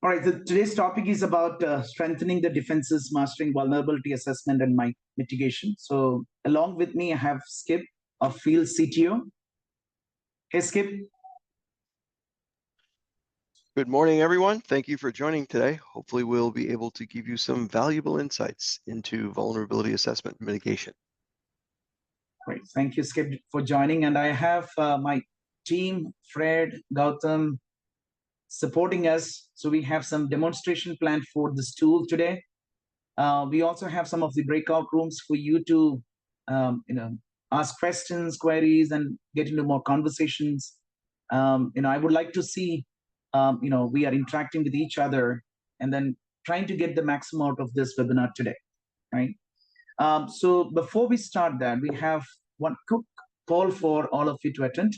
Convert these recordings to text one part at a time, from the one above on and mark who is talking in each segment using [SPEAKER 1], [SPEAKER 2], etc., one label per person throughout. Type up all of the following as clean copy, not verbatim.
[SPEAKER 1] All right, so today's topic is about strengthening the defenses, mastering vulnerability assessment and mitigation. So along with me, I have Skip, a field CTO. Hey, Skip.
[SPEAKER 2] Good morning, everyone. Thank you for joining today. Hopefully we'll be able to give you some valuable insights into vulnerability assessment and mitigation.
[SPEAKER 1] Great, thank you, Skip, for joining. And I have my team, Fred, Gautam, supporting us. So we have some demonstration planned for this tool today. We also have some of the breakout rooms for you to, ask questions, queries, and get into more conversations. I would like to see, we are interacting with each other and then trying to get the maximum out of this webinar today, right? So before we start that, we have one quick poll for all of you to attend.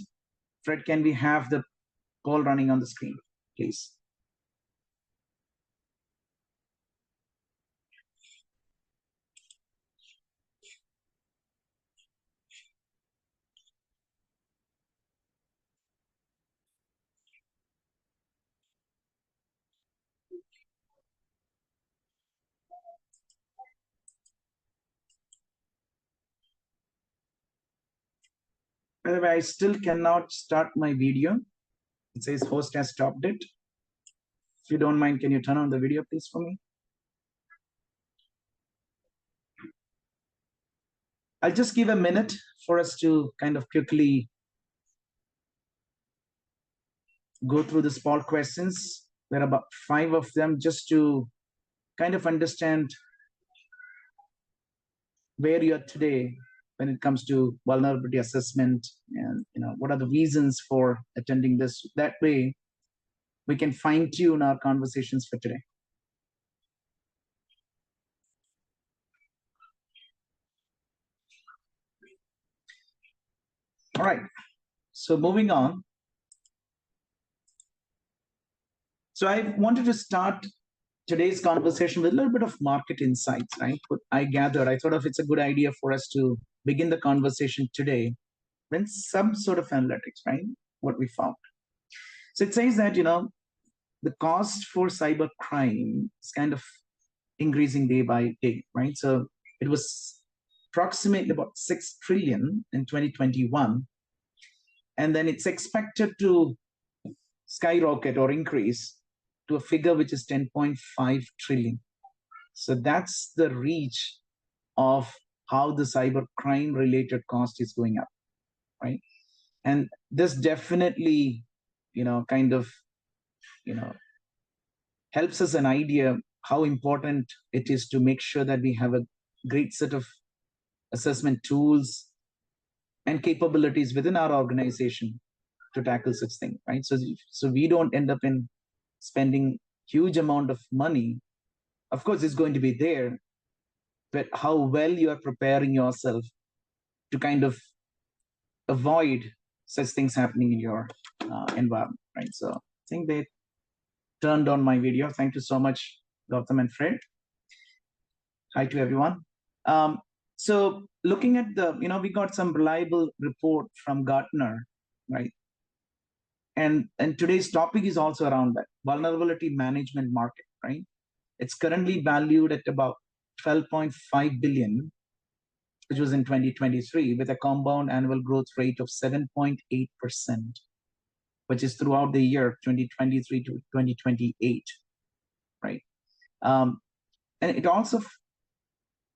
[SPEAKER 1] Fred, can we have the poll running on the screen, please? By the way, I still cannot start my video. It says host has stopped it. If you don't mind, can you turn on the video, please, for me? I'll just give a minute for us to kind of quickly go through the poll questions. There are about 5 of them, just to kind of understand where you are today when it comes to vulnerability assessment, and what are the reasons for attending this. That way we can fine-tune our conversations for today. All right, so moving on. So I wanted to start today's conversation with a little bit of market insights, right? What I gathered, I thought it's a good idea for us to begin the conversation today with some sort of analytics, right? What we found. So it says that, the cost for cyber crime is kind of increasing day by day, right? So it was approximately about 6 trillion in 2021. And then it's expected to skyrocket or increase to a figure which is 10.5 trillion. So that's the reach of how the cyber crime related cost is going up, right? And this definitely, helps us an idea how important it is to make sure that we have a great set of assessment tools and capabilities within our organization to tackle such things, right? So we don't end up in spending huge amount of money. Of course, it's going to be there, but how well you are preparing yourself to kind of avoid such things happening in your environment, right? So I think they turned on my video. Thank you so much, Gautam and Fred. Hi to everyone. So looking at we got some reliable report from Gartner, right? And today's topic is also around that vulnerability management market, right? It's currently valued at about 12.5 billion, which was in 2023, with a compound annual growth rate of 7.8%, which is throughout the year 2023 to 2028, right? And it also,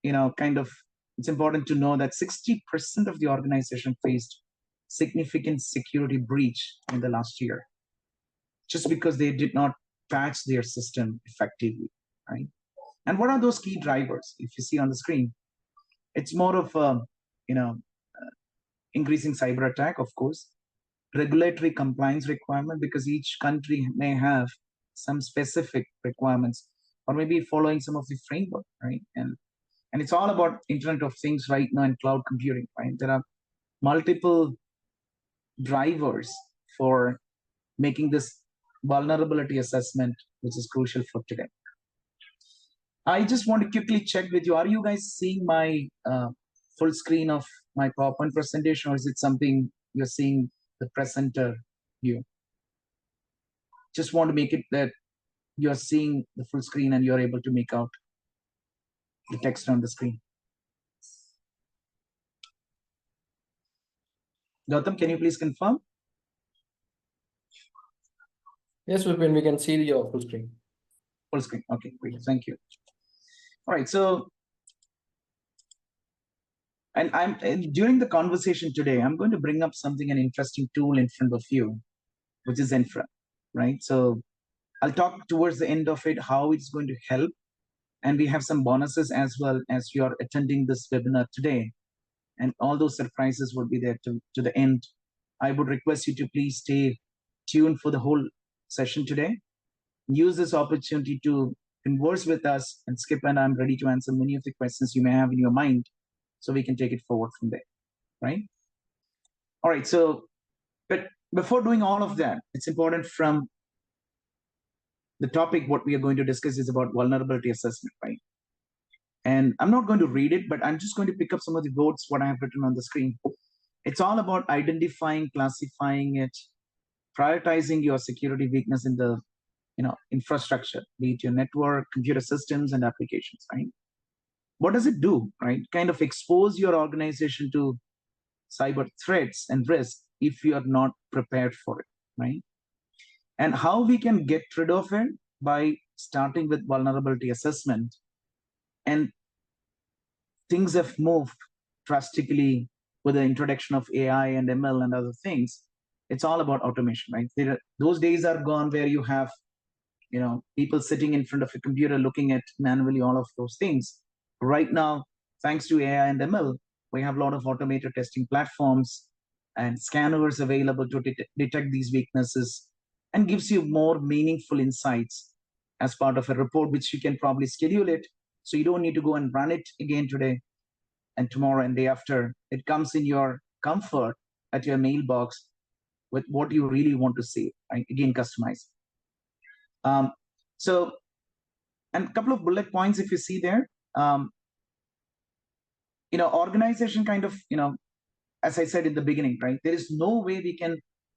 [SPEAKER 1] it's important to know that 60% of the organization faced significant security breach in the last year, just because they did not patch their system effectively, right? And what are those key drivers? If you see on the screen, it's more of increasing cyber attack, of course, regulatory compliance requirement, because each country may have some specific requirements, or maybe following some of the framework, right? And it's all about Internet of Things right now and cloud computing, right? There are multiple drivers for making this vulnerability assessment, which is crucial for today. I just want to quickly check with you. Are you guys seeing my full screen of my PowerPoint presentation, or is it something you're seeing the presenter view? Just want to make it that you're seeing the full screen and you're able to make out the text on the screen. Gautam, can you please confirm?
[SPEAKER 3] Yes, Vipin, we can see your full screen.
[SPEAKER 1] Full screen. Okay, great. Thank you. All right. So, and during the conversation today, I'm going to bring up something, an interesting tool in front of you, which is ZENfra, right? So I'll talk towards the end of it, how it's going to help. And we have some bonuses as well as you're attending this webinar today. And all those surprises will be there to the end. I would request you to please stay tuned for the whole session today. Use this opportunity to converse with us, and Skip and I'm ready to answer many of the questions you may have in your mind so we can take it forward from there, right? All right, so, but before doing all of that, it's important from the topic, what we are going to discuss is about vulnerability assessment, right? And I'm not going to read it, but I'm just going to pick up some of the words, what I have written on the screen. It's all about identifying, classifying it, prioritizing your security weakness in the infrastructure, be it your network, computer systems, and applications, right? What does it do, right? Kind of expose your organization to cyber threats and risks if you are not prepared for it, right? And how we can get rid of it by starting with vulnerability assessment. And things have moved drastically with the introduction of AI and ML and other things. It's all about automation, right? Those days are gone where you have people sitting in front of a computer looking at manually all of those things. Right now, thanks to AI and ML, we have a lot of automated testing platforms and scanners available to detect these weaknesses, and gives you more meaningful insights as part of a report, which you can probably schedule it. So you don't need to go and run it again today and tomorrow and day after. It comes in your comfort at your mailbox with what you really want to see, right? Again, customized. So, and a couple of bullet points, if you see there, organization kind of, as I said in the beginning, right? There is no way we can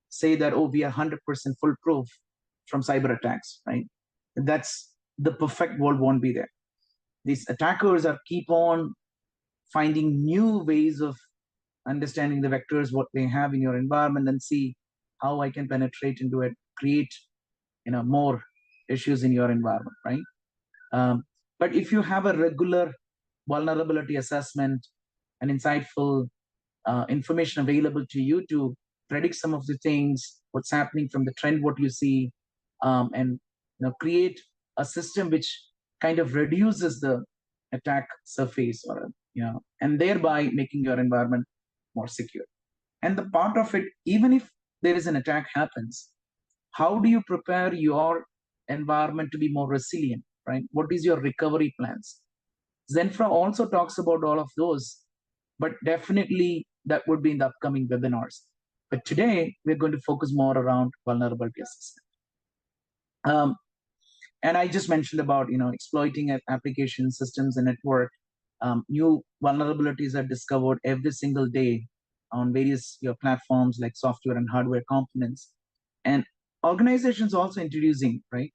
[SPEAKER 1] say that, oh, we are 100% foolproof from cyber attacks, right? That's the perfect world won't be there. These attackers are keep on finding new ways of understanding the vectors, what they have in your environment, and see how I can penetrate into it, create, more issues in your environment, right? But if you have a regular vulnerability assessment and insightful information available to you to predict some of the things, what's happening from the trend, what you see, and create a system which kind of reduces the attack surface, or and thereby making your environment more secure. And the part of it, even if there is an attack happens, how do you prepare your environment to be more resilient, right? What is your recovery plans? ZENfra also talks about all of those, but definitely that would be in the upcoming webinars. But today, we're going to focus more around vulnerability assessment. And I just mentioned about exploiting application systems and network. New vulnerabilities are discovered every single day on various platforms like software and hardware components. And organizations also introducing, right,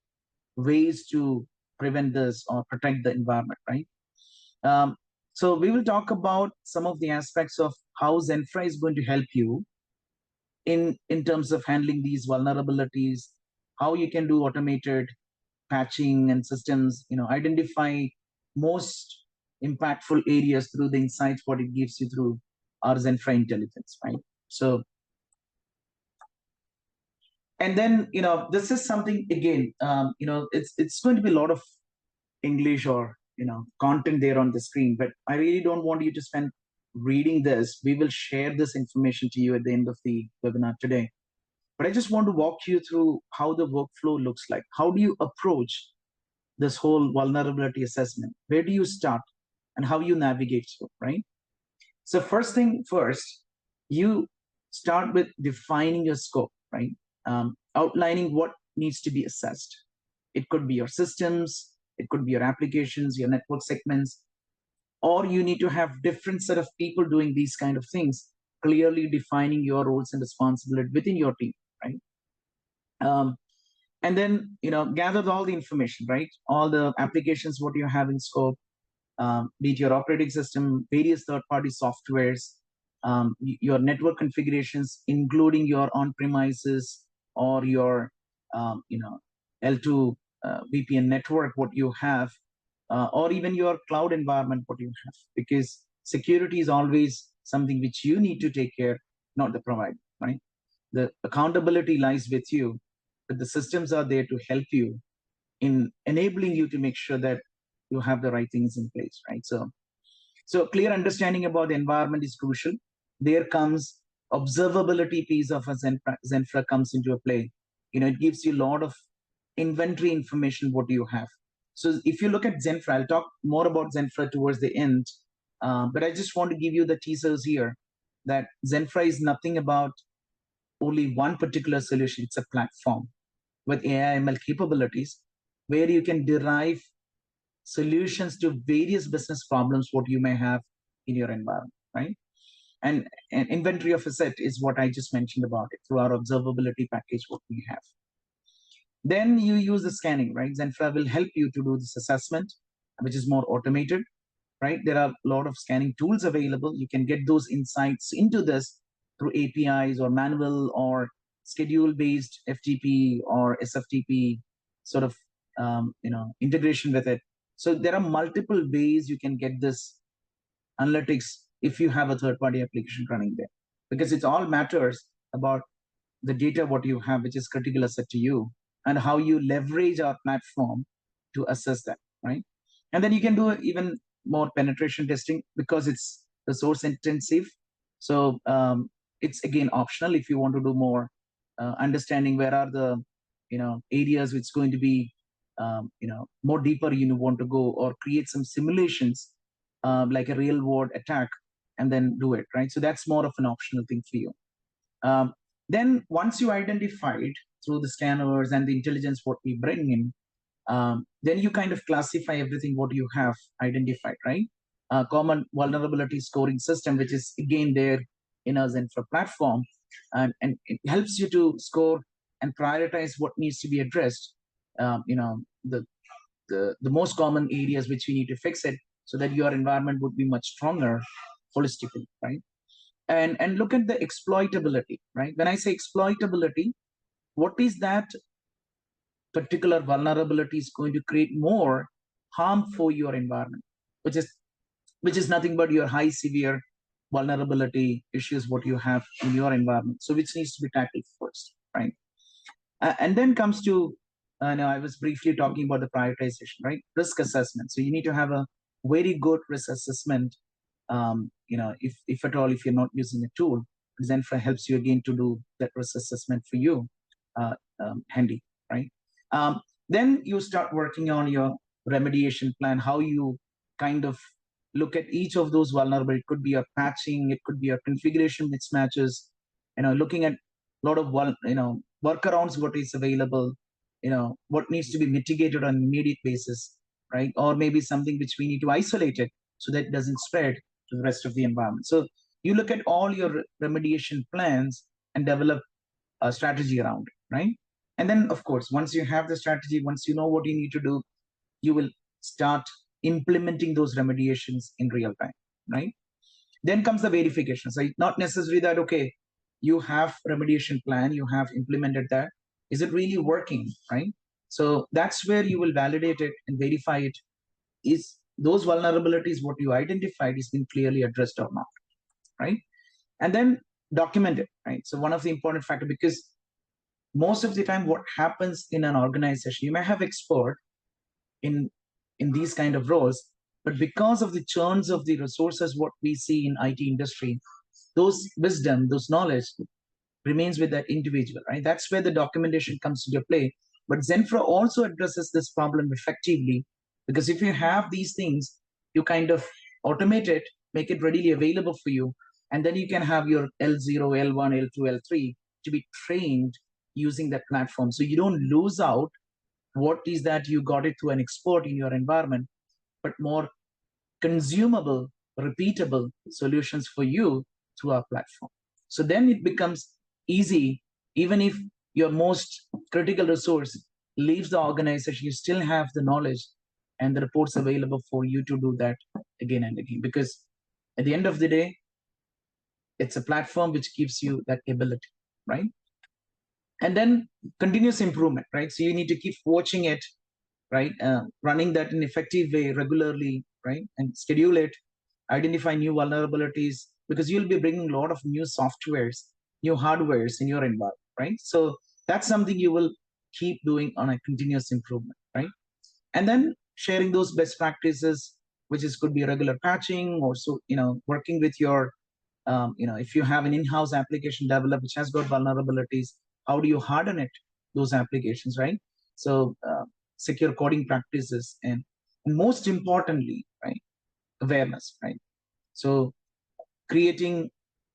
[SPEAKER 1] ways to prevent this or protect the environment, right? So we will talk about some of the aspects of how ZENfra is going to help you in terms of handling these vulnerabilities, how you can do automated patching and systems, identify most impactful areas through the insights what it gives you through our ZENfra intelligence, right? So, and then this is something again, it's going to be a lot of English or content there on the screen, but I really don't want you to spend reading this. We will share this information to you at the end of the webinar today. But I just want to walk you through how the workflow looks like. How do you approach this whole vulnerability assessment? Where do you start and how you navigate through, right? So first thing first, you start with defining your scope, right? Outlining what needs to be assessed. It could be your systems, it could be your applications, your network segments, or you need to have different set of people doing these kind of things, clearly defining your roles and responsibility within your team, right? And then, gather all the information, right? All the applications, what you have in scope, be it your operating system, various third-party softwares, your network configurations, including your on-premises or your, L2 VPN network, what you have, or even your cloud environment, what you have, because security is always something which you need to take care, not the provider, right? The accountability lies with you, but the systems are there to help you in enabling you to make sure that you have the right things in place, right? So clear understanding about the environment is crucial. There comes observability piece of a ZENfra comes into a play. It gives you a lot of inventory information what you have. So if you look at ZENfra, I'll talk more about ZENfra towards the end, but I just want to give you the teasers here that ZENfra is nothing about only one particular solution. It's a platform with AI ML capabilities where you can derive solutions to various business problems what you may have in your environment, right? And inventory of asset is what I just mentioned about it through our observability package what we have. Then you use the scanning, right? ZENfra will help you to do this assessment, which is more automated, right? There are a lot of scanning tools available. You can get those insights into this through APIs or manual or schedule-based FTP or SFTP sort of integration with it. So there are multiple ways you can get this analytics if you have a third-party application running there, because it all matters about the data what you have, which is critical asset to you, and how you leverage our platform to assess that, right? And then you can do even more penetration testing because it's resource intensive. So it's again optional if you want to do more understanding where are the areas which going to be more deeper you want to go, or create some simulations like a real world attack and then do it, right? So that's more of an optional thing for you. Then once you identified through the scanners and the intelligence what we bring in, then you kind of classify everything what you have identified, right? Common vulnerability scoring system, which is again there in our ZENfra platform, and it helps you to score and prioritize what needs to be addressed. The most common areas which you need to fix it so that your environment would be much stronger holistically, right? And look at the exploitability, right? When I say exploitability, what is that particular vulnerability is going to create more harm for your environment, which is nothing but your high severe vulnerability issues what you have in your environment. So which needs to be tackled first, right? And then comes to now I was briefly talking about the prioritization, right? Risk assessment. So you need to have a very good risk assessment. If at all, if you're not using a tool, ZENfra helps you again to do that risk assessment for you, handy, right? Then you start working on your remediation plan, how you kind of look at each of those vulnerabilities. It could be a patching, it could be a configuration mismatches, looking at a lot of workarounds, what is available, what needs to be mitigated on an immediate basis, right? Or maybe something which we need to isolate it so that it doesn't spread to the rest of the environment. So you look at all your remediation plans and develop a strategy around it, right? And then, of course, once you have the strategy, once you know what you need to do, you will start implementing those remediations in real time, right? Then comes the verification. So it's not necessarily that, okay, you have remediation plan, you have implemented that. Is it really working, right? So that's where you will validate it and verify it. Is those vulnerabilities, what you identified, is being clearly addressed or not, right? And then document it, right? So one of the important factors, because most of the time what happens in an organization, you may have expert in these kind of roles, but because of the churns of the resources what we see in IT industry, those wisdom, those knowledge remains with that individual, right? That's where the documentation comes into play. But ZENfra also addresses this problem effectively, because if you have these things, you kind of automate it, make it readily available for you, and then you can have your L0, L1, L2, L3 to be trained using that platform. So you don't lose out what is that you got it through an expert in your environment, but more consumable, repeatable solutions for you through our platform. So then it becomes easy, even if your most critical resource leaves the organization, you still have the knowledge and the reports available for you to do that again and again. Because at the end of the day, it's a platform which gives you that ability, right? And then continuous improvement, right? So you need to keep watching it, right? Running that in effective way regularly, right? And schedule it, identify new vulnerabilities, because you'll be bringing a lot of new softwares, new hardwares in your environment, right? So that's something you will keep doing on a continuous improvement, right? And then sharing those best practices, which is could be regular patching, or so, working with your if you have an in-house application developed which has got vulnerabilities, how do you harden it, those applications, right? So secure coding practices, and most importantly, right, awareness, right? So creating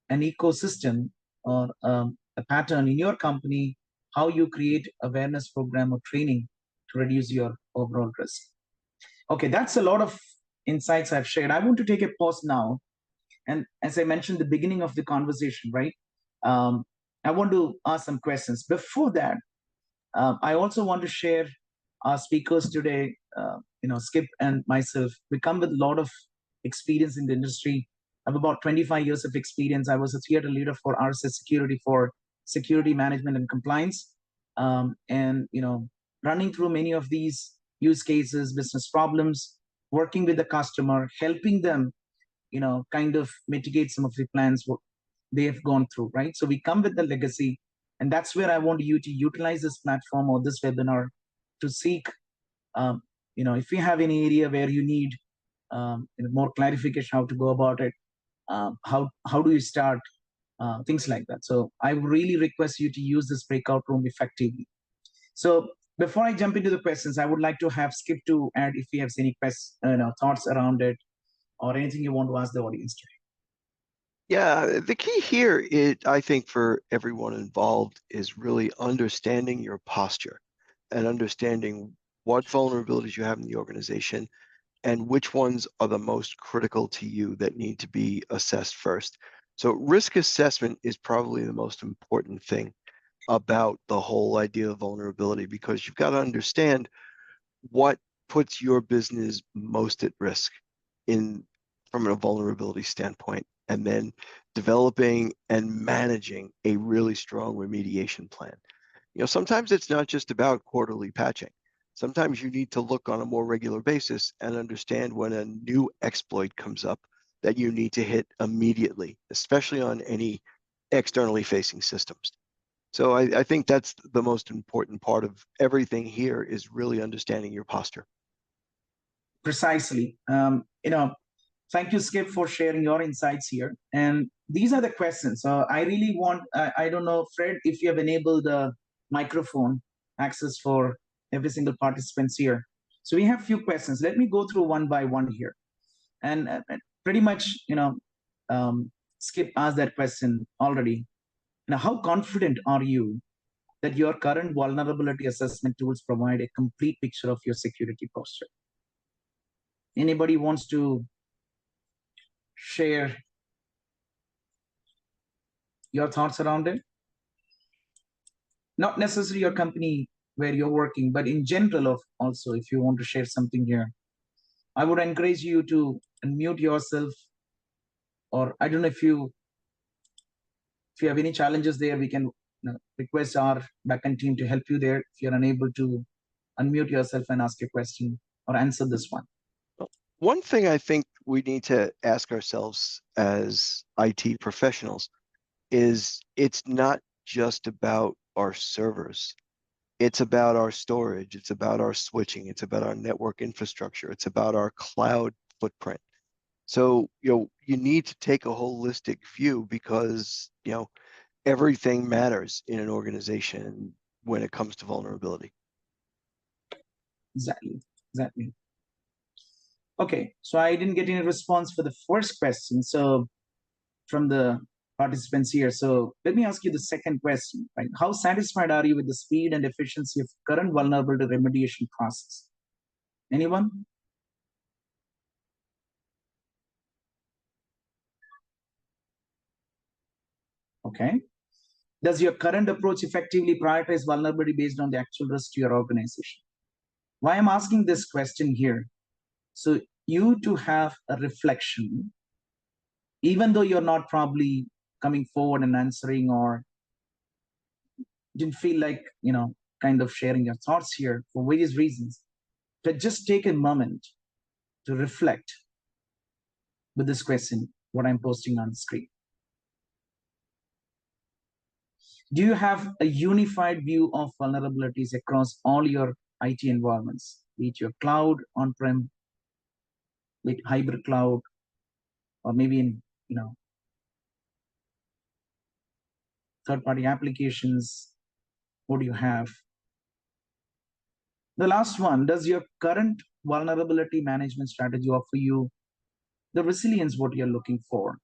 [SPEAKER 1] an ecosystem, or a pattern in your company, how you create awareness program or training to reduce your overall risk. Okay, that's a lot of insights I've shared. I want to take a pause now. And as I mentioned at the beginning of the conversation, right, I want to ask some questions. Before that, I also want to share our speakers today, Skip and myself. We come with a lot of experience in the industry. I have about 25 years of experience. I was a theater leader for RSS Security for security management and compliance. And, running through many of these use cases, business problems, working with the customer, helping them, kind of mitigate some of the plans what they have gone through, right? So we come with the legacy, and that's where I want you to utilize this platform or this webinar to seek, if you have any area where you need more clarification, how to go about it, how do you start, things like that. So I really request you to use this breakout room effectively. So before I jump into the questions, I would like to have Skip to add if he has any thoughts around it, or anything you want to ask the audience today.
[SPEAKER 2] Yeah, the key here, I think, for everyone involved is really understanding your posture and understanding what vulnerabilities you have in the organization and which ones are the most critical to you that need to be assessed first. So risk assessment is probably the most important thing about the whole idea of vulnerability, because you've got to understand what puts your business most at risk from a vulnerability standpoint, and then developing and managing a really strong remediation plan. Sometimes it's not just about quarterly patching. Sometimes you need to look on a more regular basis and understand when a new exploit comes up that you need to hit immediately, especially on any externally facing systems. So I think that's the most important part of everything here, is really understanding your posture.
[SPEAKER 1] Precisely. Thank you, Skip, for sharing your insights here. And these are the questions. I really want, I don't know, Fred, if you have enabled the microphone access for every single participants here. So we have a few questions. Let me go through one by one here. And pretty much, Skip asked that question already. Now, how confident are you that your current vulnerability assessment tools provide a complete picture of your security posture? Anybody wants to share your thoughts around it? Not necessarily your company where you're working, but in general, of also, if you want to share something here, I would encourage you to unmute yourself. Or I don't know if you have any challenges there, we can request our backend team to help you there if you're unable to unmute yourself and ask a question or answer this one.
[SPEAKER 2] One thing I think we need to ask ourselves as IT professionals is, it's not just about our servers. It's about our storage. It's about our switching. It's about our network infrastructure. It's about our cloud footprint. So, you need to take a holistic view, because, everything matters in an organization when it comes to vulnerability.
[SPEAKER 1] Exactly. Okay, so I didn't get any response for the first question. So from the participants here. So let me ask you the second question, right? How satisfied are you with the speed and efficiency of current vulnerability remediation process? Anyone? Okay. Does your current approach effectively prioritize vulnerability based on the actual risk to your organization? Why I'm asking this question here, so you to have a reflection, even though you're not probably coming forward and answering or didn't feel like, kind of sharing your thoughts here for various reasons, but just take a moment to reflect with this question, what I'm posting on the screen. Do you have a unified view of vulnerabilities across all your IT environments, be it your cloud, on-prem, be it hybrid cloud, or maybe in, third-party applications? What do you have? The last one, does your current vulnerability management strategy offer you the resilience what you're looking for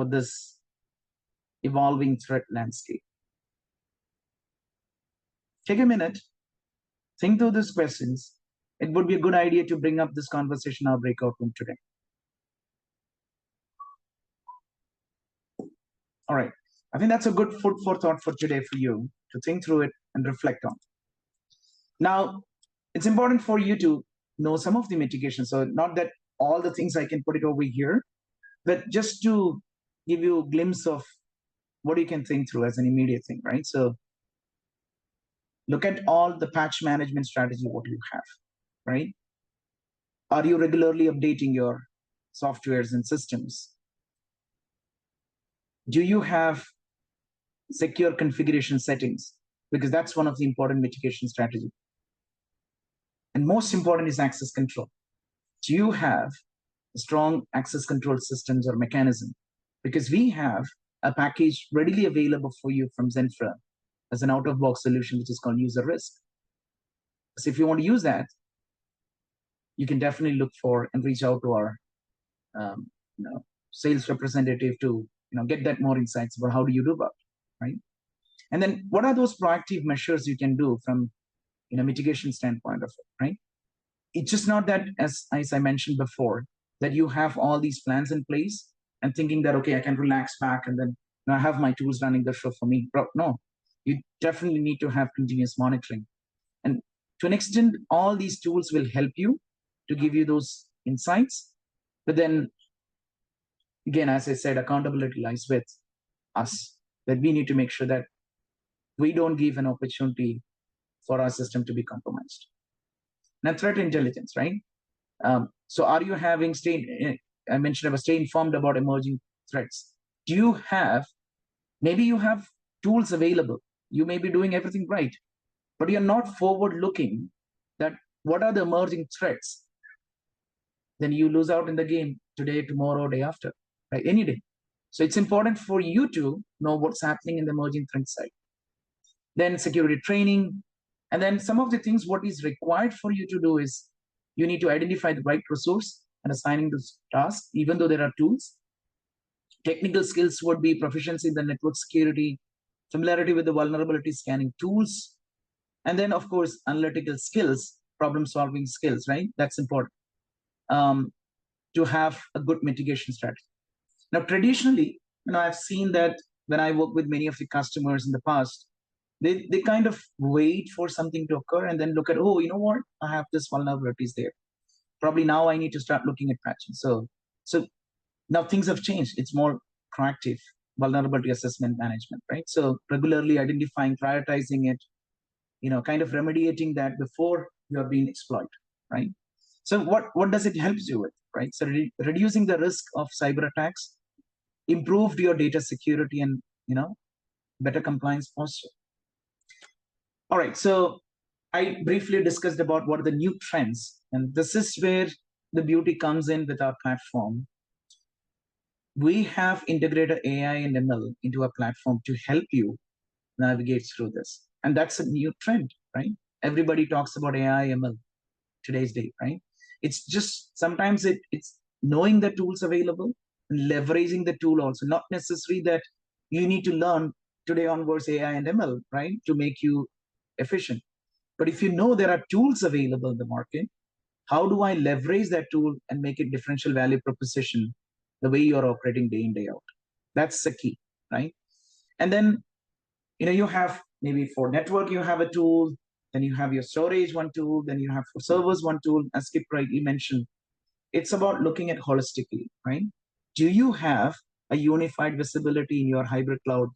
[SPEAKER 1] this evolving threat landscape? Take a minute, think through these questions. It would be a good idea to bring up this conversation in our breakout room today. All right. I think that's a good food for thought for today for you to think through it and reflect on. Now, it's important for you to know some of the mitigation. So not that all the things I can put it over here, but just to give you a glimpse of what you can think through as an immediate thing, right? So look at all the patch management strategy, what you have, right? Are you regularly updating your softwares and systems? Do you have secure configuration settings? Because that's one of the important mitigation strategies. And most important is access control. Do you have strong access control systems or mechanism? Because we have a package readily available for you from ZENfra as an out-of-box solution, which is called user risk. So if you want to use that, you can definitely look for and reach out to our sales representative to get that more insights about how do you do about it, right? And then what are those proactive measures you can do from mitigation standpoint of it, right? It's just not that, as I mentioned before, that you have all these plans in place and thinking that, okay, I can relax back and then I have my tools running the show for me. No, you definitely need to have continuous monitoring. And to an extent, all these tools will help you to give you those insights. But then, again, as I said, accountability lies with us, that we need to make sure that we don't give an opportunity for our system to be compromised. Now, threat intelligence, right? So are you having I mentioned about stay informed about emerging threats. Do you have, maybe you have tools available. You may be doing everything right, but you're not forward looking that what are the emerging threats? Then you lose out in the game today, tomorrow, day after, right? Any day. So it's important for you to know what's happening in the emerging threat side. Then security training. And then some of the things, what is required for you to do is you need to identify the right resource and assigning those tasks, even though there are tools. Technical skills would be proficiency in the network security, familiarity with the vulnerability scanning tools, and then, of course, analytical skills, problem-solving skills, right? That's important to have a good mitigation strategy. Now, traditionally, I've seen that when I work with many of the customers in the past, they kind of wait for something to occur and then look at, oh, you know what? I have this vulnerabilities there. Probably now I need to start looking at patching. So now things have changed. It's more proactive vulnerability assessment management, right? So regularly identifying, prioritizing it, kind of remediating that before you are being exploited, right? So what does it help you with, right? So reducing the risk of cyber attacks, improved your data security, and better compliance posture. All right, so I briefly discussed about what are the new trends, and this is where the beauty comes in with our platform. We have integrated AI and ML into our platform to help you navigate through this. And that's a new trend, right? Everybody talks about AI, ML today's day, right? It's just sometimes it's knowing the tools available, leveraging the tool also, not necessarily that you need to learn today onwards AI and ML, right, to make you efficient. But if you know there are tools available in the market, how do I leverage that tool and make it differential value proposition the way you're operating day in, day out? That's the key, right? And then You have maybe for network, you have a tool, then you have your storage one tool, then you have for servers one tool, as Skip rightly mentioned. It's about looking at holistically, right? Do you have a unified visibility in your hybrid cloud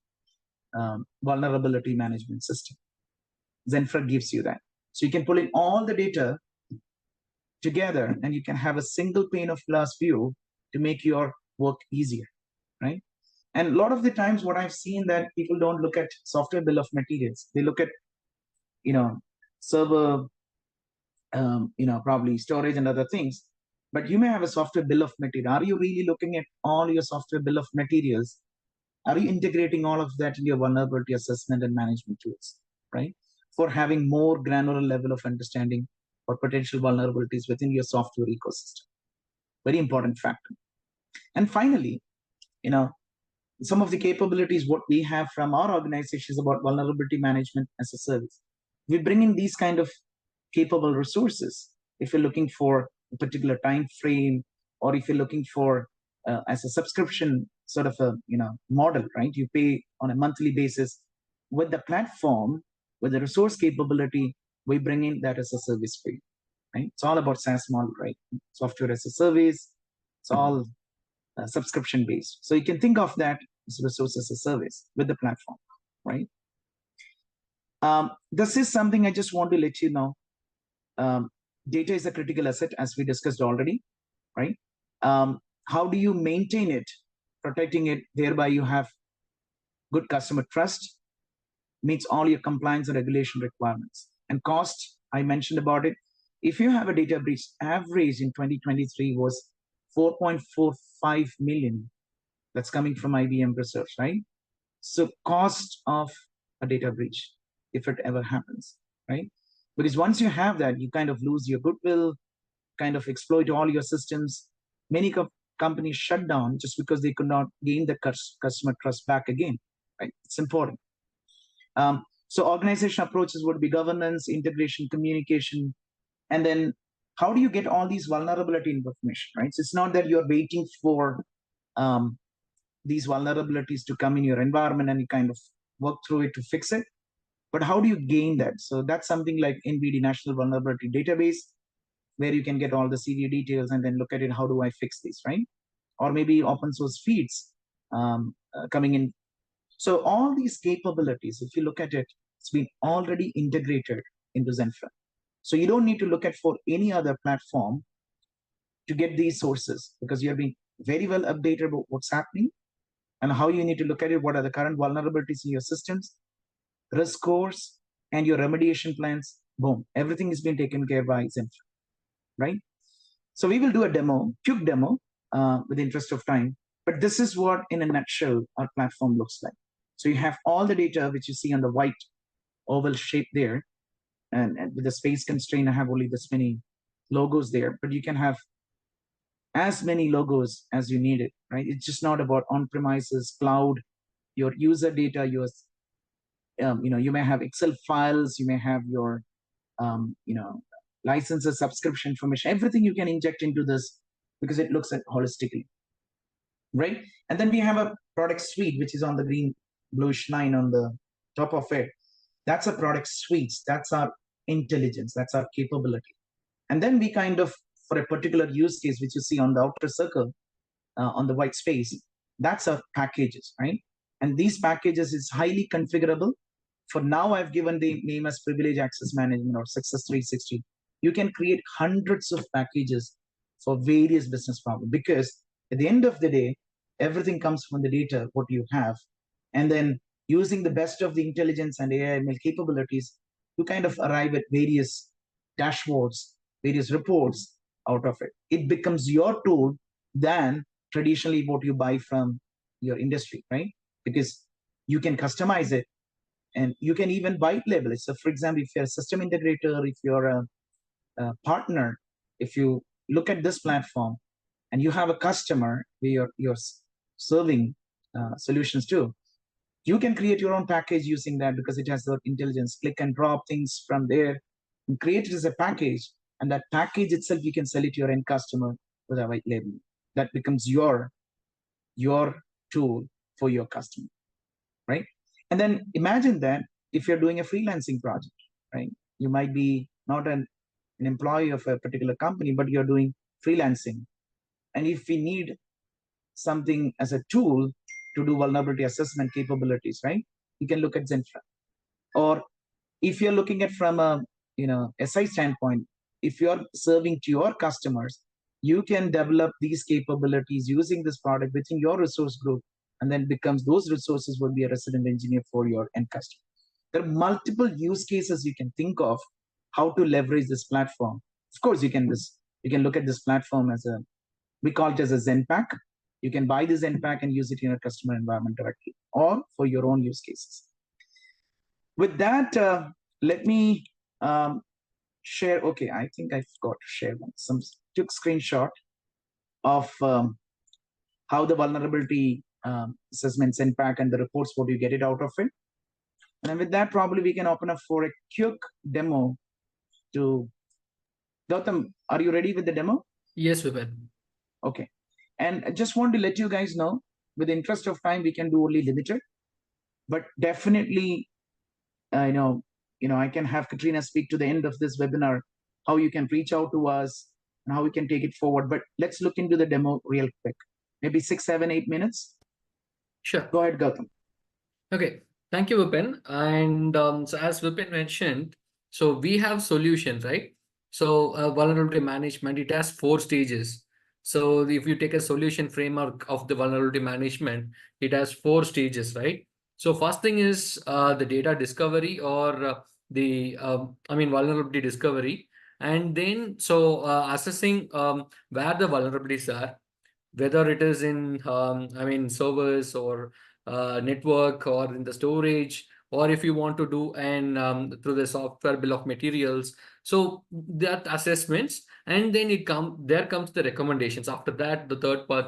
[SPEAKER 1] vulnerability management system? ZENfra gives you that. So you can pull in all the data together and you can have a single pane of glass view to make your work easier, right? And a lot of the times what I've seen that people don't look at software bill of materials. They look at, server, probably storage and other things. But you may have a software bill of material. Are you really looking at all your software bill of materials? Are you integrating all of that in your vulnerability assessment and management tools, right? For having more granular level of understanding or potential vulnerabilities within your software ecosystem. Very important factor. And finally, some of the capabilities what we have from our organization is about vulnerability management as a service. We bring in these kind of capable resources if you're looking for a particular time frame, or if you're looking for as a subscription sort of a model, right? You pay on a monthly basis. With the platform, with the resource capability, we bring in that as a service fee, right? It's all about SaaS model, right? Software as a service. It's all subscription based. So you can think of that as resource as a service with the platform, right? This is something I just want to let you know. Data is a critical asset, as we discussed already, right? How do you maintain it, protecting it, thereby you have good customer trust, meets all your compliance and regulation requirements. And cost, I mentioned about it. If you have a data breach, average in 2023 was 4.45 million. That's coming from IBM research, right? So cost of a data breach, if it ever happens, right? Because once you have that, you kind of lose your goodwill, kind of exploit all your systems. Many companies shut down just because they could not gain the customer trust back again, right? It's important. So organization approaches would be governance, integration, communication, and then how do you get all these vulnerability information, right? So it's not that you're waiting for these vulnerabilities to come in your environment and you kind of work through it to fix it. But how do you gain that? So that's something like NVD National Vulnerability Database, where you can get all the CV details and then look at it. How do I fix this, right? Or maybe open source feeds coming in. So all these capabilities, if you look at it, it's been already integrated into ZENfra. So you don't need to look at for any other platform to get these sources, because you have been very well updated about what's happening and how you need to look at it. What are the current vulnerabilities in your systems, risk scores, and your remediation plans. Boom, everything is being taken care by ZENfra, right? So we will do a demo, quick demo, with the interest of time. But this is what, in a nutshell, our platform looks like. So you have all the data which you see on the white oval shape there, and with the space constraint, I have only this many logos there. But you can have as many logos as you need it, right? It's just not about on-premises, cloud, your user data, your you may have Excel files, you may have your licenses, subscription information, everything you can inject into this because it looks at holistically, right? And then we have a product suite, which is on the green bluish line on the top of it. That's a product suite. That's our intelligence. That's our capability. And then we kind of, for a particular use case, which you see on the outer circle, on the white space, that's our packages, right? And these packages is highly configurable. For now, I've given the name as privilege access management or success 360. You can create hundreds of packages for various business problems, because at the end of the day, everything comes from the data, what you have. And then using the best of the intelligence and AI ML capabilities, you kind of arrive at various dashboards, various reports out of it. It becomes your tool than traditionally what you buy from your industry, right? Because you can customize it and you can even white label it. So for example, if you're a system integrator, if you're a partner, if you look at this platform and you have a customer where you're serving solutions to, you can create your own package using that, because it has the intelligence, click and drop things from there and create it as a package. And that package itself, you can sell it to your end customer with a white label. That becomes your tool for your customer, right? And then imagine that if you're doing a freelancing project, right? You might be not an employee of a particular company, but you're doing freelancing. And if we need something as a tool to do vulnerability assessment capabilities, right? You can look at ZENfra. Or if you're looking at from a SI standpoint, if you're serving to your customers, you can develop these capabilities using this product within your resource group, and then becomes those resources will be a resident engineer for your end customer. There are multiple use cases you can think of how to leverage this platform. Of course, you can look at this platform as we call it as a ZENpack. You can buy the ZENpack and use it in your customer environment directly, or for your own use cases. With that, let me share. Okay, I think I forgot to share some quick screenshot of how the vulnerability assessments ZENpack and the reports, what you get it out of it. And with that, probably we can open up for a quick demo to Gautam. Are you ready with the demo?
[SPEAKER 3] Yes, Vipin.
[SPEAKER 1] Okay. And I just want to let you guys know, with the interest of time, we can do only limited, but definitely, I can have Katrina speak to the end of this webinar, how you can reach out to us and how we can take it forward. But let's look into the demo real quick. Maybe 6, 7, 8 minutes.
[SPEAKER 3] Sure.
[SPEAKER 1] Go ahead, Gautam.
[SPEAKER 3] Okay. Thank you, Vipin. And so as Vipin mentioned, so we have solutions, right? So vulnerability management, it has 4 stages. So if you take a solution framework of the vulnerability management, it has 4 stages, right? So first thing is the data discovery, or vulnerability discovery. And then assessing where the vulnerabilities are, whether it is in servers or network or in the storage, or if you want to do and through the software bill of materials. So that assessments, and then there comes the recommendations. After that, the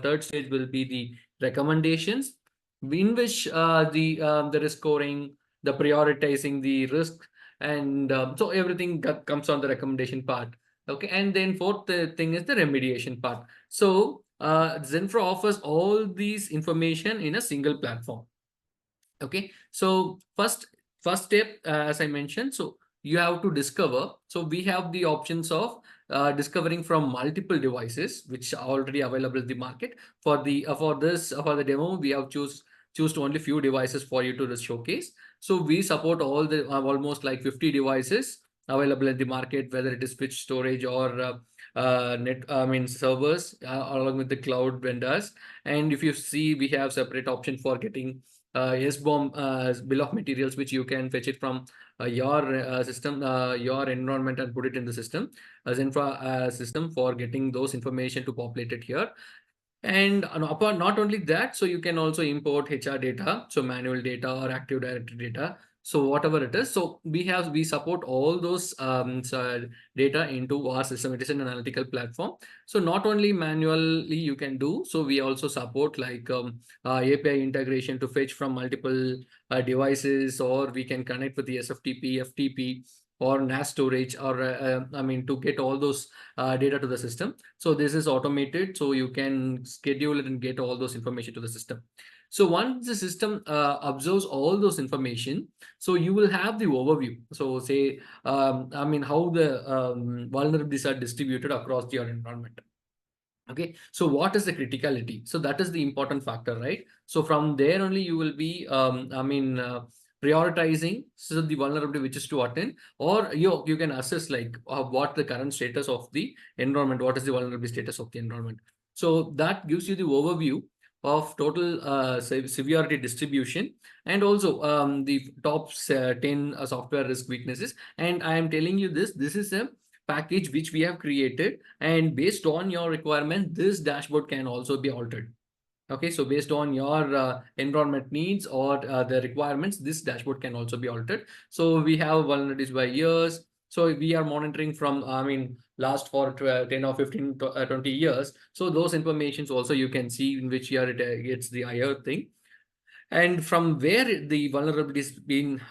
[SPEAKER 3] third stage will be the recommendations, in which the risk scoring, the prioritizing the risk, and so everything comes on the recommendation part. Okay, and then fourth thing is the remediation part. So ZENfra offers all these information in a single platform. Okay, so first step, as I mentioned, so you have to discover. So we have the options of discovering from multiple devices, which are already available in the market. For the demo, we have choose only few devices for you to showcase. So we support all the almost like 50 devices available in the market, whether it is switch, storage, or servers, along with the cloud vendors. And if you see, we have separate option for getting SBOM bill of materials, which you can fetch it from your system, your environment, and put it in the system, ZENfra system, for getting those information to populate it here. And not only that, so you can also import HR data, so manual data or Active Directory data. So whatever it is, so we support all those data into our system. It is an analytical platform. So not only manually you can do, so we also support like API integration to fetch from multiple devices, or we can connect with the SFTP, FTP, or NAS storage, or to get all those data to the system. So this is automated, so you can schedule it and get all those information to the system. So once the system observes all those information, so you will have the overview. So say, how the vulnerabilities are distributed across your environment. Okay, so what is the criticality? So that is the important factor, right? So from there only you will be, prioritizing so the vulnerability which is to attend, or you can assess like what the current status of the environment, what is the vulnerability status of the environment. So that gives you the overview of total severity distribution, and also the top 10 software risk weaknesses. And I am telling you this is a package which we have created, and based on your requirement, this dashboard can also be altered. Okay, so based on your environment needs or the requirements, this dashboard can also be altered. So we have vulnerabilities by years. So we are monitoring from, last for 10 or 15 to 20 years. So those informations also you can see in which year it gets the higher thing. And from where the vulnerability is being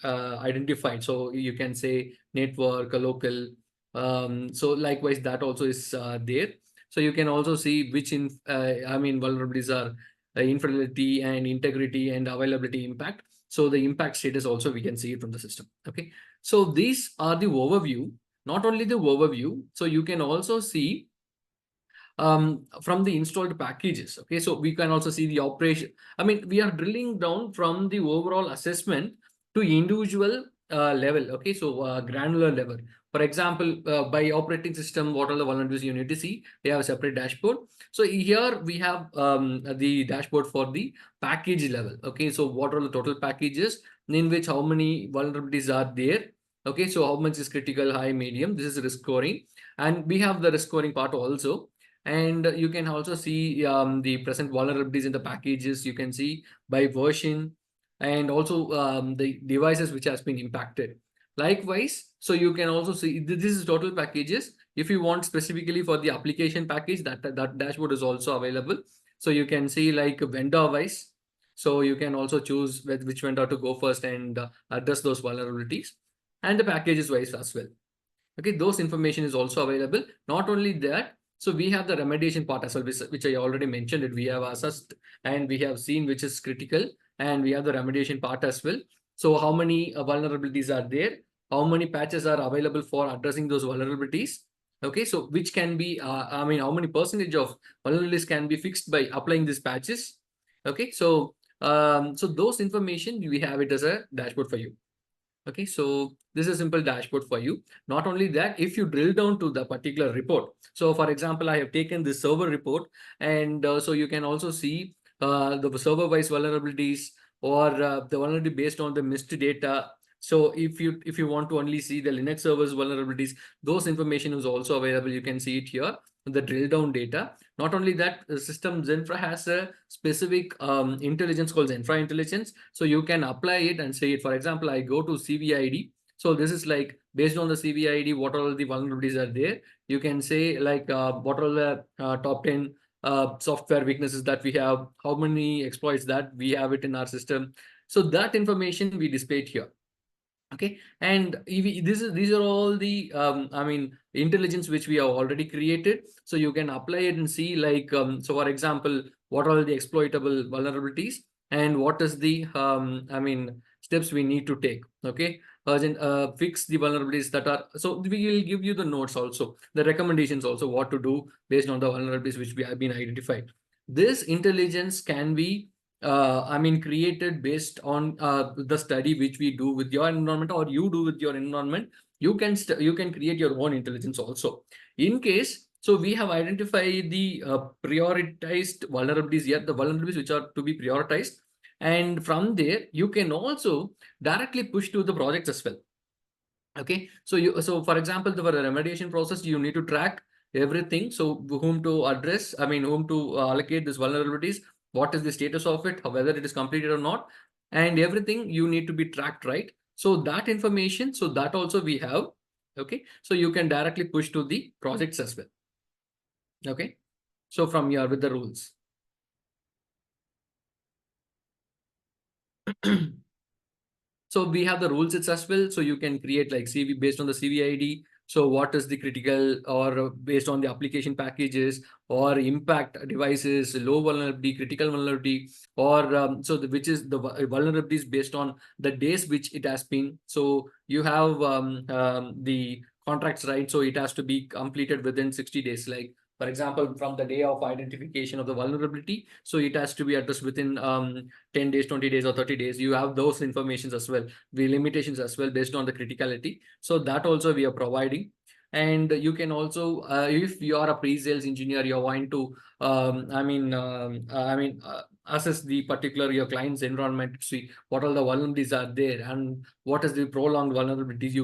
[SPEAKER 3] identified. So you can say network, local. So likewise, that also is there. So you can also see which vulnerabilities are infidelity and integrity and availability impact. So the impact status also we can see it from the system. Okay, so these are the overview. Not only the overview, so you can also see from the installed packages. Okay, so we can also see the operation. I mean, we are drilling down from the overall assessment to individual level. Okay, so granular level. For example, by operating system, what are the vulnerabilities you need to see? We have a separate dashboard. So here we have the dashboard for the package level. Okay, so what are the total packages in which how many vulnerabilities are there? Okay, so how much is critical, high, medium? This is risk scoring, and we have the risk scoring part also. And you can also see the present vulnerabilities in the packages. You can see by version, and also the devices which has been impacted. Likewise, so you can also see this is total packages. If you want specifically for the application package, that dashboard is also available. So you can see like vendor wise. So you can also choose which vendor to go first and address those vulnerabilities, and the packages wise as well. Okay, those information is also available. Not only that, so we have the remediation part as well, which I already mentioned it. We have assessed and we have seen which is critical, and we have the remediation part as well. So how many vulnerabilities are there? How many patches are available for addressing those vulnerabilities? Okay, so which can be, I mean, how many percentage of vulnerabilities can be fixed by applying these patches? Okay, so so those information we have it as a dashboard for you. Okay, so this is a simple dashboard for you. Not only that, if you drill down to the particular report. So for example, I have taken this server report, and so you can also see the server-wise vulnerabilities, or the vulnerability based on the missed data. So if you want to only see the Linux servers vulnerabilities, those information is also available. You can see it here, the drill down data. Not only that, the system ZENfra has a specific intelligence called ZENfra intelligence. So you can apply it and say it. For example, I go to CVID. So this is like based on the CVID, what all the vulnerabilities are there. You can say like what are the top 10 software weaknesses that we have, how many exploits that we have it in our system. So that information we displayed here. Okay, and these are all the I mean intelligence which we have already created. So you can apply it and see like so for example, what are the exploitable vulnerabilities, and what is the I mean steps we need to take. Okay, fix the vulnerabilities that are, so we will give you the notes also, the recommendations also, what to do based on the vulnerabilities which we have been identified. This intelligence can be I mean, created based on the study which we do with your environment, or you do with your environment. You can create your own intelligence also. In case, so we have identified the prioritized vulnerabilities here, the vulnerabilities which are to be prioritized, and from there you can also directly push to the projects as well. Okay, so for example, for the remediation process, you need to track everything. So whom to address, I mean, whom to allocate these vulnerabilities, what is the status of it, whether it is completed or not, and everything you need to be tracked, right? So that information, so that also we have. Okay, so you can directly push to the projects as well. Okay, so from here with the rules. So we have the rules as well. So you can create like CV based on the CVID. So what is the critical, or based on the application packages, or impact devices, low vulnerability, critical vulnerability, or so which is the vulnerabilities based on the days which it has been. So you have the contracts, right? So it has to be completed within 60 days. Like for example, from the day of identification of the vulnerability, so it has to be addressed within 10 days, 20 days, or 30 days. You have those informations as well, the limitations as well based on the criticality. So that also we are providing. And you can also, if you are a pre-sales engineer, you're wanting to, assess the particular your client's environment, see what all the vulnerabilities are there, and what is the prolonged vulnerabilities.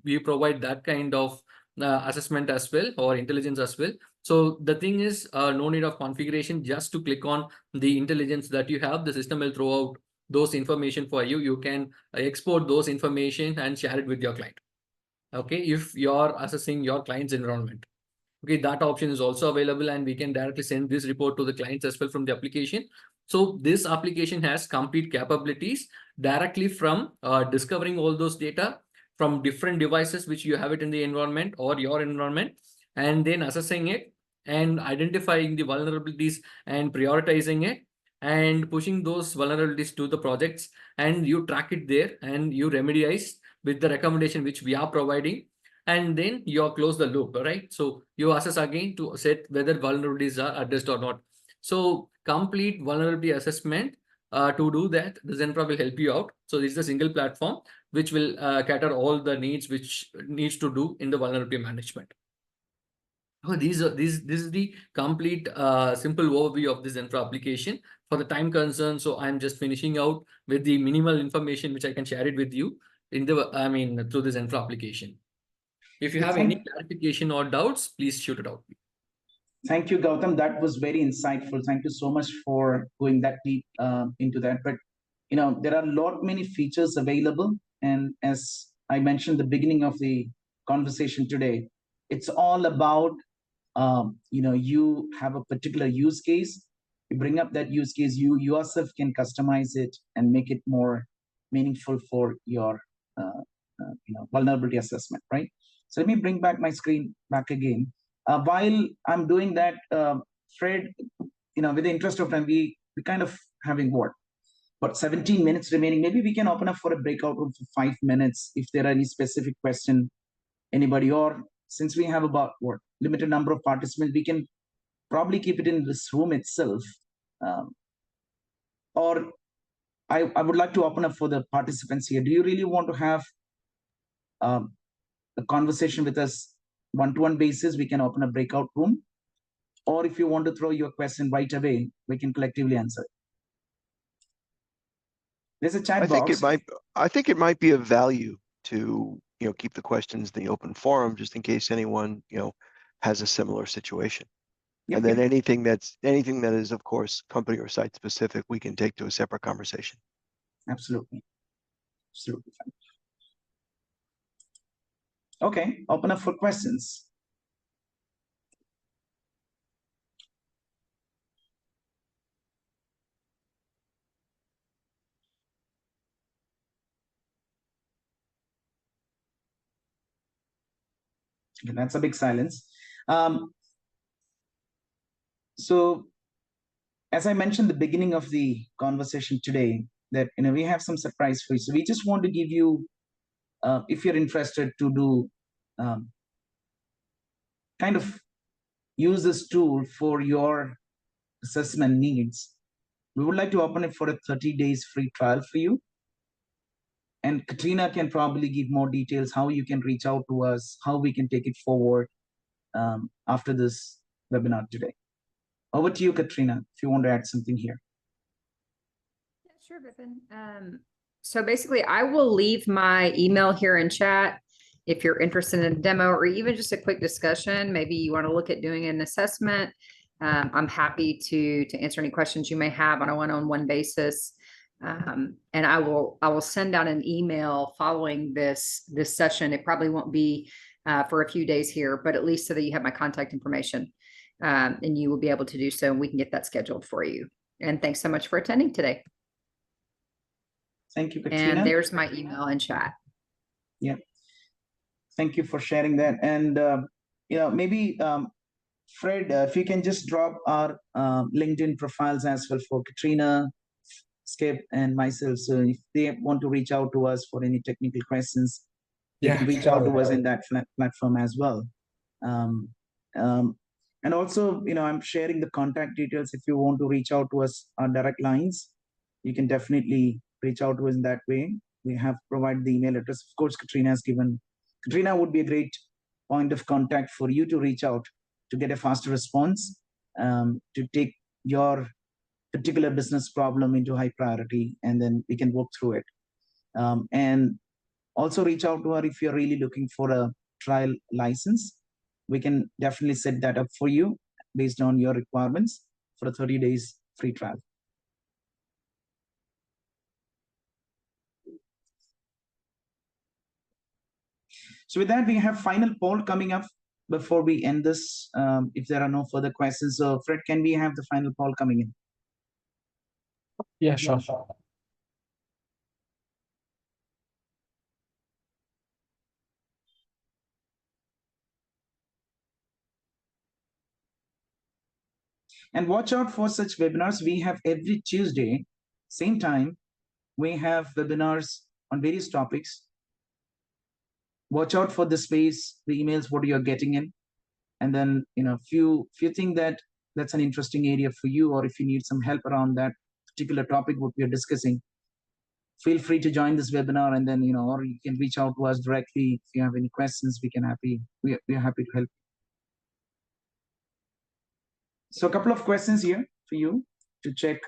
[SPEAKER 3] We provide that kind of assessment as well, or intelligence as well. So the thing is, no need of configuration, just to click on the intelligence that you have, the system will throw out those information for you. You can export those information and share it with your client. Okay, if you're assessing your client's environment. Okay, that option is also available, and we can directly send this report to the clients as well from the application. So this application has complete capabilities directly from discovering all those data from different devices which you have it in the environment or your environment, and then assessing it and identifying the vulnerabilities and prioritizing it, and pushing those vulnerabilities to the projects, and you track it there and you remediate with the recommendation which we are providing, and then you close the loop, right? So you assess again to set whether vulnerabilities are addressed or not. So complete vulnerability assessment. To do that, the ZENfra will help you out. So this is a single platform which will cater all the needs which needs to do in the vulnerability management. Oh, this is the complete simple overview of this ZENfra application. For the time concern, so I'm just finishing out with the minimal information which I can share it with you in the through the ZENfra application. If you have any clarification or doubts, please shoot it out.
[SPEAKER 1] Thank you, Gautam. That was very insightful. Thank you so much for going that deep into that. But there are a lot many features available, and as I mentioned at the beginning of the conversation today, it's all about you have a particular use case. You bring up that use case. You yourself can customize it and make it more meaningful for your vulnerability assessment, right? So let me bring back my screen back again. While I'm doing that, Fred, with the interest of time, we kind of having what 17 minutes remaining. Maybe we can open up for a breakout room for 5 minutes if there are any specific question, anybody, or since we have about limited number of participants, we can probably keep it in this room itself. Or I would like to open up for the participants here. Do you really want to have a conversation with us one-to-one basis? We can open a breakout room. Or if you want to throw your question right away, we can collectively answer. There's a chat box.
[SPEAKER 2] I think it might be of value to keep the questions in the open forum just in case anyone has a similar situation.
[SPEAKER 1] Yep,
[SPEAKER 2] and then anything that is of course company or site specific, we can take to a separate conversation.
[SPEAKER 1] Absolutely fine. Okay, open up for questions. Okay, that's a big silence. So as I mentioned at the beginning of the conversation today, that we have some surprise for you. So we just want to give you, if you're interested to do kind of use this tool for your assessment needs, we would like to open it for a 30 days free trial for you. And Katrina can probably give more details, how you can reach out to us, how we can take it forward after this webinar today. Over to you, Katrina, if you want to add something here.
[SPEAKER 4] Yeah, sure, Vipin. So basically, I will leave my email here in chat. If you're interested in a demo or even just a quick discussion, maybe you want to look at doing an assessment. I'm happy to answer any questions you may have on a one-on-one basis. And I will send out an email following this session. It probably won't be for a few days here, but at least so that you have my contact information, and you will be able to do so, and we can get that scheduled for you. And thanks so much for attending today.
[SPEAKER 1] Thank you, Katrina.
[SPEAKER 4] And there's my email and chat.
[SPEAKER 1] Yeah. Thank you for sharing that. And maybe Fred, if you can just drop our LinkedIn profiles as well for Katrina, Skip, and myself. So if they want to reach out to us for any technical questions, they can reach out to us in that platform as well. And also, I'm sharing the contact details. If you want to reach out to us on direct lines, you can definitely reach out to us in that way. We have provided the email address. Of course, Katrina has given. Katrina would be a great point of contact for you to reach out to get a faster response, to take your particular business problem into high priority, and then we can work through it. And also reach out to her if you're really looking for a trial license. We can definitely set that up for you based on your requirements for a 30 days free trial. So with that, we have final poll coming up before we end this. If there are no further questions, so Fred, can we have the final poll coming in?
[SPEAKER 5] Yeah, sure.
[SPEAKER 1] And watch out for such webinars. We have every Tuesday, same time, we have webinars on various topics. Watch out for the space, the emails, what you're getting in. And then, if you think that that's an interesting area for you, or if you need some help around that particular topic, what we are discussing, feel free to join this webinar, and then, or you can reach out to us directly. If you have any questions, we are happy to help. So a couple of questions here for you to check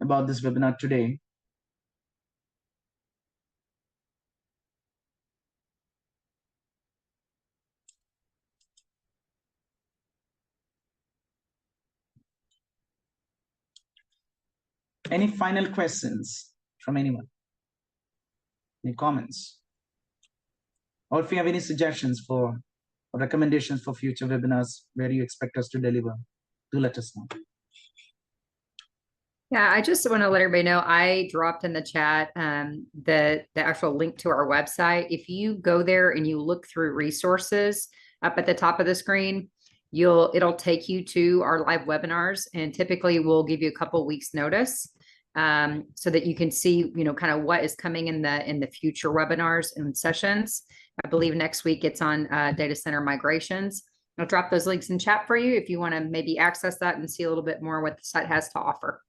[SPEAKER 1] about this webinar today. Any final questions from anyone? Any comments? Or if you have any suggestions or recommendations for future webinars where you expect us to deliver, do let us know.
[SPEAKER 4] Yeah, I just want to let everybody know I dropped in the chat the actual link to our website. If you go there and you look through resources up at the top of the screen, it'll take you to our live webinars, and typically we'll give you a couple weeks notice so that you can see, kind of what is coming in the future webinars and sessions. I believe next week it's on data center migrations. I'll drop those links in chat for you if you want to maybe access that and see a little bit more what the site has to offer.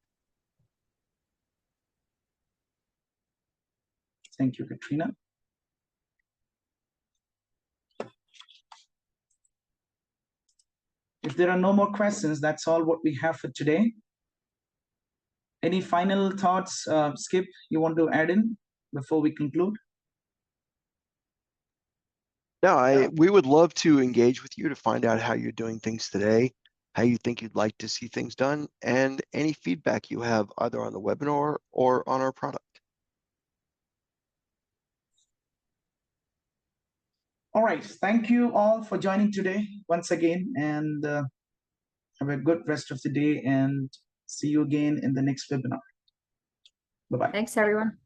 [SPEAKER 1] Thank you, Katrina. If there are no more questions, that's all what we have for today. Any final thoughts, Skip, you want to add in before we conclude?
[SPEAKER 2] No, we would love to engage with you to find out how you're doing things today, how you think you'd like to see things done, and any feedback you have either on the webinar or on our product.
[SPEAKER 1] All right. Thank you all for joining today once again, and have a good rest of the day, and see you again in the next webinar. Bye-bye.
[SPEAKER 4] Thanks, everyone.